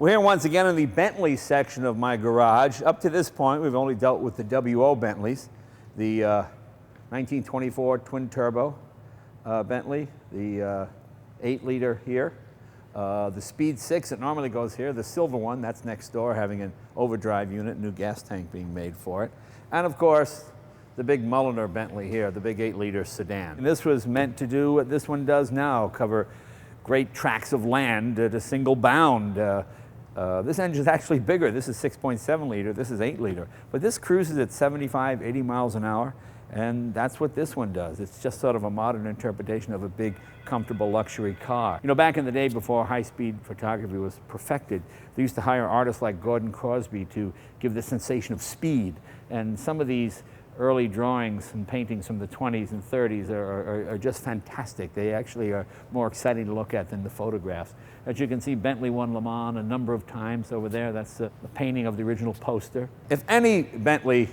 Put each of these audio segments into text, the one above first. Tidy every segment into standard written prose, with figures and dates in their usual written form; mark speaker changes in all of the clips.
Speaker 1: We're here once again in the Bentley section of my garage. Up to this point, we've only dealt with the WO Bentleys, the 1924 twin turbo Bentley, the 8-liter here, the Speed 6 that normally goes here, the silver one, that's next door, having an overdrive unit, new gas tank being made for it, and of course, the big Mulsanne Bentley here, the big 8-liter sedan. And this was meant to do what this one does now, cover great tracts of land at a single bound. This engine is actually bigger. This is 6.7 liter, this is 8 liter. But this cruises at 75, 80 miles an hour, and that's what this one does. It's just sort of a modern interpretation of a big, comfortable luxury car. You know, back in the day before high-speed photography was perfected, they used to hire artists like Gordon Crosby to give the sensation of speed. And some of these early drawings and paintings from the 20s and 30s are just fantastic. They actually are more exciting to look at than the photographs. As you can see, Bentley won Le Mans a number of times over there. That's the painting of the original poster. If any Bentley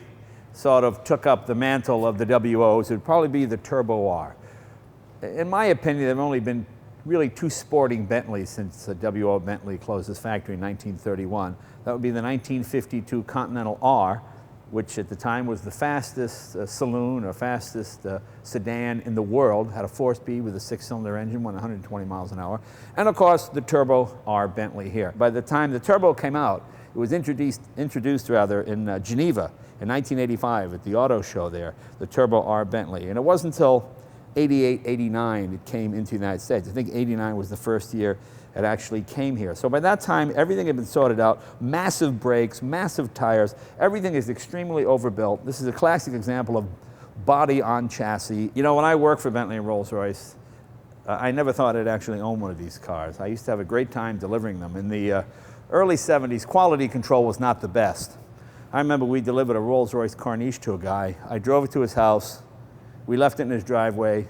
Speaker 1: sort of took up the mantle of the WOs, it would probably be the Turbo R. In my opinion, there have only been really two sporting Bentleys since WO Bentley closed its factory in 1931. That would be the 1952 Continental R, which at the time was the fastest saloon or fastest sedan in the world, had a 4-speed with a 6-cylinder engine, went 120 miles an hour. And of course, the Turbo R Bentley here. By the time the Turbo came out, it was introduced in Geneva in 1985 at the auto show there, the Turbo R Bentley. And it wasn't until 88, 89 it came into the United States. I think 89 was the first year it actually came here. So by that time, everything had been sorted out, massive brakes, massive tires, everything is extremely overbuilt. This is a classic example of body on chassis. You know, when I worked for Bentley and Rolls Royce, I never thought I'd actually own one of these cars. I used to have a great time delivering them. In the early 70s, quality control was not the best. I remember we delivered a Rolls Royce Corniche to a guy. I drove it to his house. We left it in his driveway.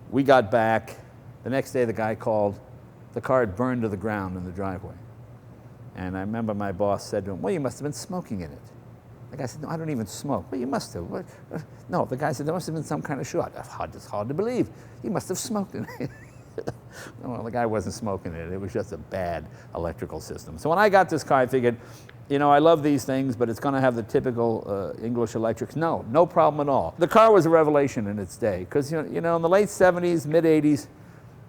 Speaker 1: We got back. The next day, the guy called. The car had burned to the ground in the driveway. And I remember my boss said to him, well, you must have been smoking in it. The guy said, no, I don't even smoke. Well, you must have. What? No, the guy said, there must have been some kind of short. It's hard to believe. You must have smoked in it. Well, the guy wasn't smoking in it. It was just a bad electrical system. So when I got this car, I figured, you know, I love these things, but it's going to have the typical English electrics. No problem at all. The car was a revelation in its day, because, you know, in the late 70s, mid 80s,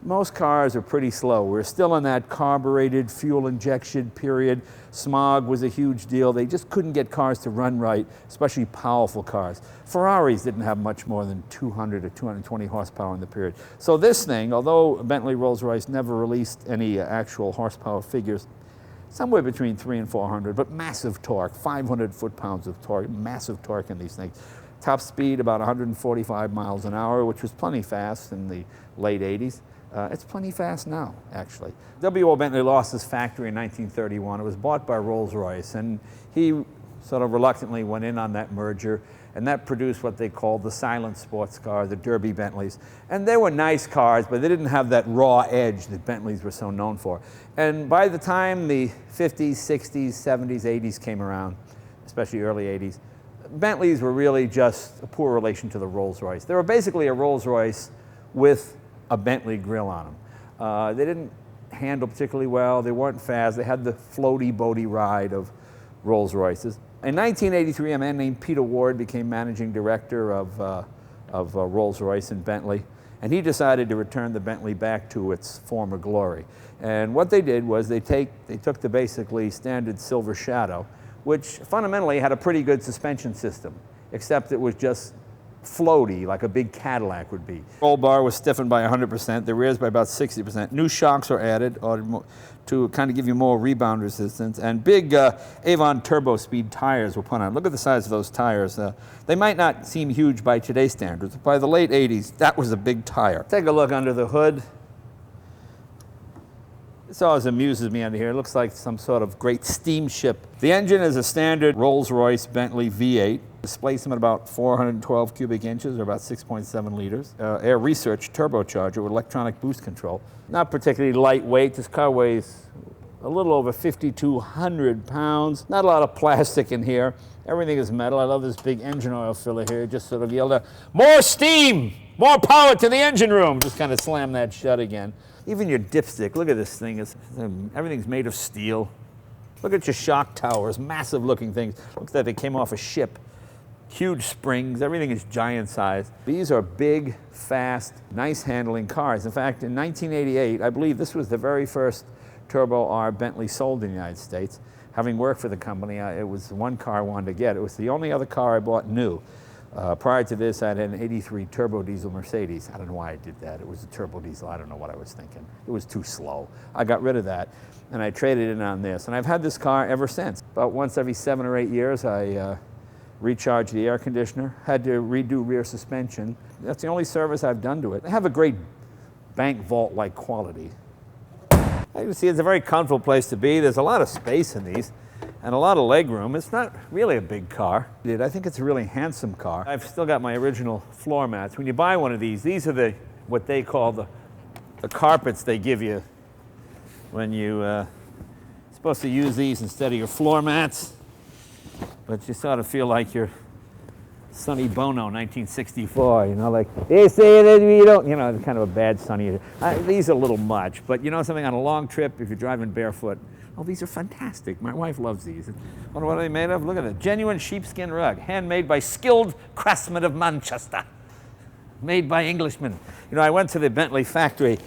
Speaker 1: most cars are pretty slow. We're still in that carbureted fuel injection period. Smog was a huge deal. They just couldn't get cars to run right, especially powerful cars. Ferraris didn't have much more than 200 or 220 horsepower in the period. So this thing, although Bentley Rolls-Royce never released any actual horsepower figures, somewhere between 300 and 400, but massive torque, 500 foot-pounds of torque, massive torque in these things. Top speed about 145 miles an hour, which was plenty fast in the late 80s. It's plenty fast now, actually. WO Bentley lost his factory in 1931. It was bought by Rolls Royce, and he sort of reluctantly went in on that merger, and that produced what they called the silent sports car, the Derby Bentleys. And they were nice cars, but they didn't have that raw edge that Bentleys were so known for. And by the time the 50s, 60s, 70s, 80s came around, especially early 80s, Bentleys were really just a poor relation to the Rolls Royce. They were basically a Rolls Royce with a Bentley grill on them. They didn't handle particularly well. They weren't fast. They had the floaty, boaty ride of Rolls Royces. In 1983, a man named Peter Ward became managing director of Rolls Royce and Bentley, and he decided to return the Bentley back to its former glory. And what they did was they took the basically standard Silver Shadow, which fundamentally had a pretty good suspension system, except it was just floaty, like a big Cadillac would be. Roll bar was stiffened by 100%, the rears by about 60%. New shocks were added to kind of give you more rebound resistance, and big Avon Turbo Speed tires were put on. Look at the size of those tires. They might not seem huge by today's standards. By the late 80s, that was a big tire. Take a look under the hood. This always amuses me under here. It looks like some sort of great steamship. The engine is a standard Rolls-Royce Bentley V8. Displacement about 412 cubic inches, or about 6.7 liters. Air Research turbocharger with electronic boost control. Not particularly lightweight. This car weighs a little over 5,200 pounds. Not a lot of plastic in here. Everything is metal. I love this big engine oil filler here. Just sort of yelled out, more steam! More power to the engine room. Just kind of slam that shut again. Even your dipstick, look at this thing. Everything's made of steel. Look at your shock towers, massive looking things. Looks like they came off a ship. Huge springs, everything is giant size. These are big, fast, nice handling cars. In fact, in 1988, I believe this was the very first Turbo R Bentley sold in the United States. Having worked for the company, it was one car I wanted to get. It was the only other car I bought new. Prior to this, I had an 83 turbo diesel Mercedes. I don't know why I did that. It was a turbo diesel. I don't know what I was thinking. It was too slow. I got rid of that, and I traded in on this. And I've had this car ever since. About once every 7 or 8 years, I recharged the air conditioner, had to redo rear suspension. That's the only service I've done to it. They have a great bank vault-like quality. As you can see, it's a very comfortable place to be. There's a lot of space in these and a lot of leg room. It's not really a big car. I think it's a really handsome car. I've still got my original floor mats. When you buy one of these are what they call the carpets they give you when you supposed to use these instead of your floor mats. But you sort of feel like you're Sonny Bono, 1964, you know, like, they say that we don't, you know, kind of a bad Sonny. These are a little much, but you know something, on a long trip, if you're driving barefoot, oh, these are fantastic. My wife loves these. What are they made of? Look at it. Genuine sheepskin rug, handmade by skilled craftsmen of Manchester. Made by Englishmen. You know, I went to the Bentley factory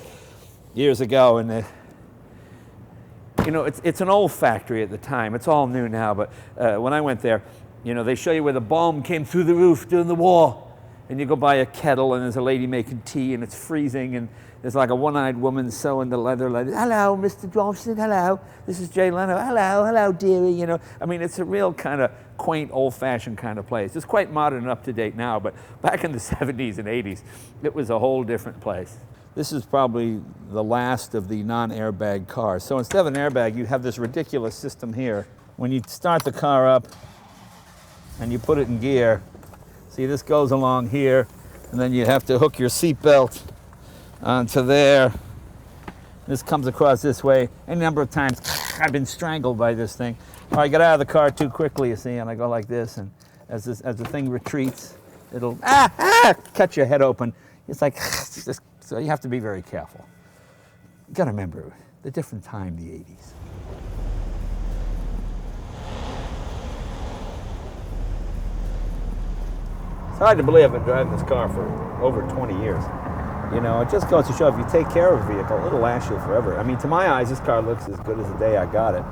Speaker 1: years ago, and you know, it's an old factory at the time. It's all new now, but when I went there, you know, they show you where the bomb came through the roof during the war. And you go by a kettle, and there's a lady making tea, and it's freezing, and there's like a one-eyed woman sewing the leather. Like, hello, Mr. Johnson, hello. This is Jay Leno. Hello, dearie. You know, I mean, it's a real kind of quaint, old-fashioned kind of place. It's quite modern and up-to-date now, but back in the 70s and 80s, it was a whole different place. This is probably the last of the non-airbag cars. So instead of an airbag, you have this ridiculous system here. When you start the car up and you put it in gear, see, this goes along here, and then you have to hook your seatbelt onto there. This comes across this way. Any number of times I've been strangled by this thing. Or I get out of the car too quickly, you see, and I go like this, and as the thing retreats, it'll cut your head open. It's like, so you have to be very careful. You gotta remember, the different time, the 80s. It's hard to believe I've been driving this car for over 20 years. You know, it just goes to show if you take care of a vehicle, it'll last you forever. I mean, to my eyes, this car looks as good as the day I got it.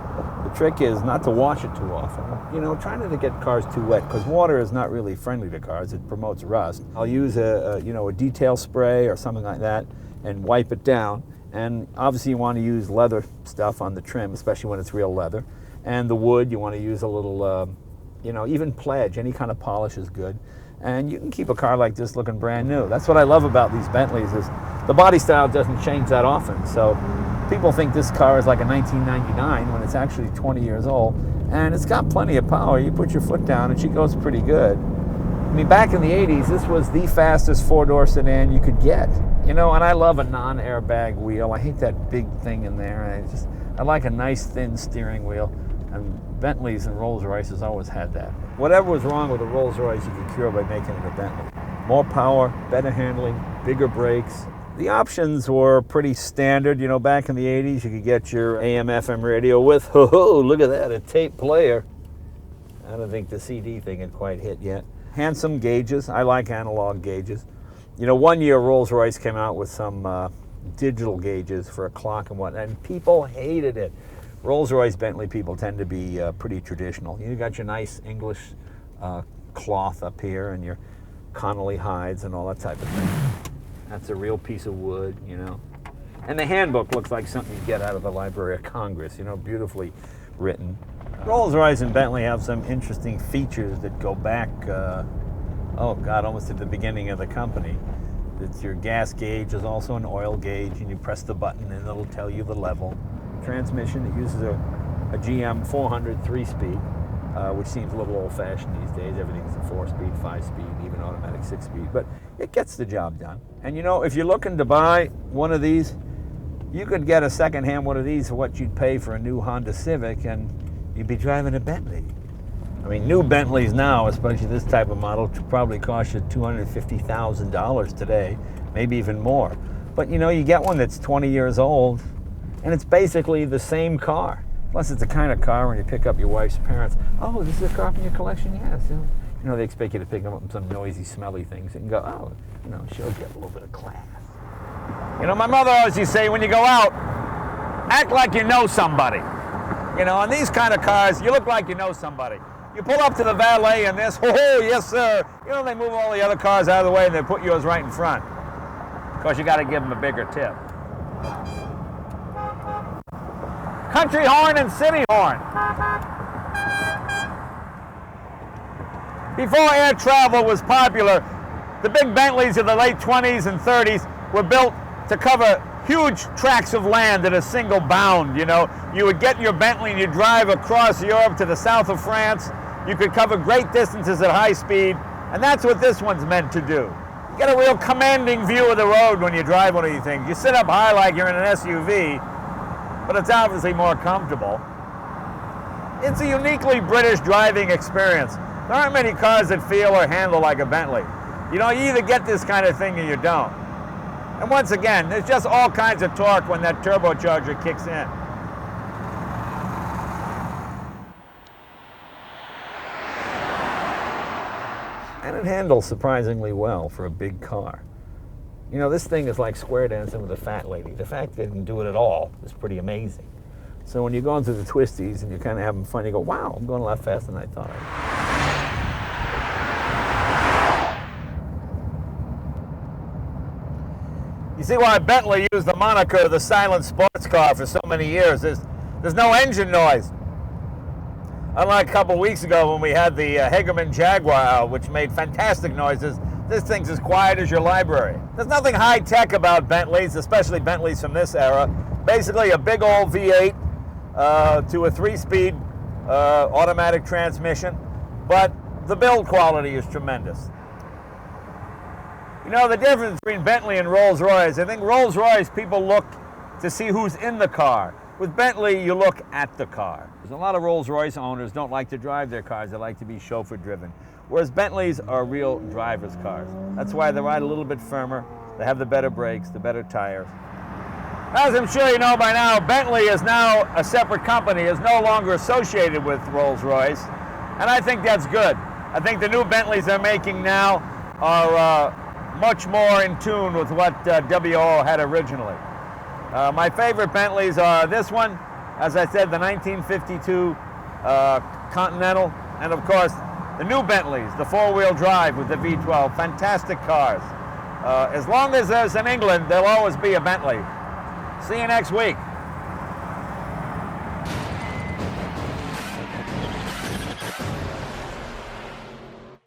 Speaker 1: The trick is not to wash it too often. You know, try not to get cars too wet, because water is not really friendly to cars. It promotes rust. I'll use a detail spray or something like that and wipe it down. And obviously you want to use leather stuff on the trim, especially when it's real leather. And the wood, you want to use a little, even pledge, any kind of polish is good. And you can keep a car like this looking brand new. That's what I love about these Bentleys, is the body style doesn't change that often. So people think this car is like a 1999 when it's actually 20 years old. And it's got plenty of power. You put your foot down and she goes pretty good. I mean, back in the 80s, this was the fastest four-door sedan you could get. You know, and I love a non-airbag wheel. I hate that big thing in there. I like a nice thin steering wheel. And Bentleys and Rolls Royces always had that. Whatever was wrong with a Rolls Royce, you could cure by making it a Bentley. More power, better handling, bigger brakes. The options were pretty standard. You know, back in the 80s, you could get your AM/FM radio with, look at that, a tape player. I don't think the CD thing had quite hit yet. Handsome gauges. I like analog gauges. You know, one year Rolls Royce came out with some digital gauges for a clock and whatnot, and people hated it. Rolls-Royce Bentley people tend to be pretty traditional. You got your nice English cloth up here and your Connolly hides and all that type of thing. That's a real piece of wood, you know. And the handbook looks like something you get out of the Library of Congress, you know, beautifully written. Rolls-Royce and Bentley have some interesting features that go back, almost at the beginning of the company. It's your gas gauge is also an oil gauge, and you press the button and it'll tell you the level. Transmission, it uses a GM 400 3-speed, which seems a little old-fashioned these days. Everything's a 4-speed, 5-speed, even automatic 6-speed, but it gets the job done. And you know, if you're looking to buy one of these, you could get a second-hand one of these for what you'd pay for a new Honda Civic, and you'd be driving a Bentley. I mean, new Bentleys now, especially this type of model, probably cost you $250,000 today, maybe even more. But you know, you get one that's 20 years old, and it's basically the same car. Plus, it's the kind of car when you pick up your wife's parents. Oh, this is a car from your collection? Yes. You know, they expect you to pick them up in some noisy, smelly things and go, oh, you know, she'll get a little bit of class. You know, my mother always used to say, when you go out, act like you know somebody. You know, on these kind of cars, you look like you know somebody. You pull up to the valet in this, oh, yes, sir. You know, they move all the other cars out of the way and they put yours right in front. Of course, you got to give them a bigger tip. Country horn and city horn. Before air travel was popular, the big Bentleys of the late 20s and 30s were built to cover huge tracts of land in a single bound. You know, you would get in your Bentley and you'd drive across Europe to the south of France. You could cover great distances at high speed, and that's what this one's meant to do. You get a real commanding view of the road when you drive one of these things. You sit up high like you're in an SUV, but it's obviously more comfortable. It's a uniquely British driving experience. There aren't many cars that feel or handle like a Bentley. You know, you either get this kind of thing or you don't. And once again, there's just all kinds of torque when that turbocharger kicks in. And it handles surprisingly well for a big car. You know, this thing is like square dancing with a fat lady. The fact that it can do it at all is pretty amazing. So when you're going through the twisties and you're kind of having fun, you go, wow, I'm going a lot faster than I thought I would. You see why Bentley used the moniker the silent sports car for so many years. There's no engine noise. Unlike a couple weeks ago when we had the Hagerman Jaguar, which made fantastic noises, this thing's as quiet as your library. There's nothing high-tech about Bentleys, especially Bentleys from this era. Basically a big old V8 to a 3-speed automatic transmission, but the build quality is tremendous. You know, the difference between Bentley and Rolls Royce, I think Rolls Royce, people look to see who's in the car. With Bentley, you look at the car. A lot of Rolls Royce owners don't like to drive their cars, they like to be chauffeur driven. Whereas Bentleys are real driver's cars. That's why they ride a little bit firmer, they have the better brakes, the better tires. As I'm sure you know by now, Bentley is now a separate company, is no longer associated with Rolls Royce, and I think that's good. I think the new Bentleys they're making now are much more in tune with what WO had originally. My favorite Bentleys are this one, as I said, the 1952 Continental, and of course, the new Bentleys, the 4-wheel drive with the V12, fantastic cars. As long as there's in England, there'll always be a Bentley. See you next week.